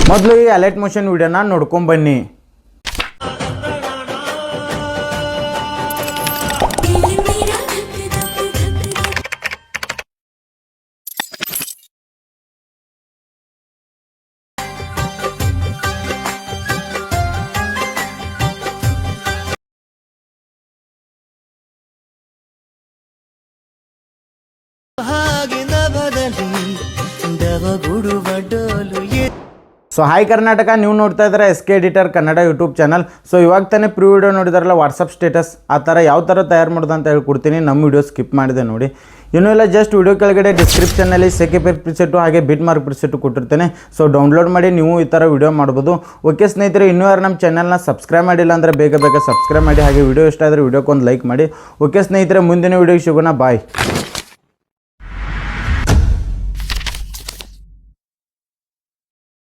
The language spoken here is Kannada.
ಮೊದಲು ಈ ಅಲರ್ಟ್ ಮೋಷನ್ ವಿಡಿಯೋನ ನೋಡ್ಕೊಂಡು ಬನ್ನಿ. ಸೊ ಹಾಯ್ ಕರ್ನಾಟಕ, ನೀವು ನೋಡ್ತಾ ಇದ್ದಾರೆ SK editor Kannada YouTube channel. So ಇವಾಗ ತಾನೇ ಪ್ರೀ ವಿಡಿಯೋ ನೋಡಿದಾರಲ್ಲ ವಾಟ್ಸಪ್ ಸ್ಟೇಟಸ್, ಆ ಥರ ಯಾವ ಥರ ತಯಾರು ಮಾಡೋದು ಅಂತ ಹೇಳ್ಕೊಡ್ತೀನಿ. ನಮ್ಮ ವಿಡಿಯೋ ಸ್ಕಿಪ್ ಮಾಡಿದೆ ನೋಡಿ. ಇನ್ನೂ ಇಲ್ಲ, ಜಸ್ಟ್ ವಿಡಿಯೋ ಕೆಳಗಡೆ ಡಿಸ್ಕ್ರಿಪ್ಷನಲ್ಲಿ ಸೆಕೆಪೇರ್ ಪ್ರಿಸೆಟು ಹಾಗೆ ಬಿಟ್ ಮಾರ್ಕ್ ಪ್ರಿಸೆಟು ಕೊಟ್ಟಿರ್ತೇನೆ. ಸೊ ಡೌನ್ಲೋಡ್ ಮಾಡಿ ನೀವು ಈ ಥರ ವಿಡಿಯೋ ಮಾಡ್ಬೋದು. ಓಕೆ ಸ್ನೇಹಿತರೆ, ಇನ್ನೂ ಯಾರು ನಮ್ಮ ಚಾನಲ್ನ ಸಬ್ಸ್ಕ್ರೈಬ್ ಮಾಡಿಲ್ಲ ಅಂದರೆ ಬೇಗ ಸಬ್ಸ್ಕ್ರೈಬ್ ಮಾಡಿ. ಹಾಗೆ ವಿಡಿಯೋ ಇಷ್ಟ ಆದರೆ ವಿಡಿಯೋಕ್ಕೊಂದು ಲೈಕ್ ಮಾಡಿ. ಓಕೆ ಸ್ನೇಹಿತರೆ, ಮುಂದಿನ ವಿಡಿಯೋಗೆ ಸಿಗೋಣ. ಬಾಯ್.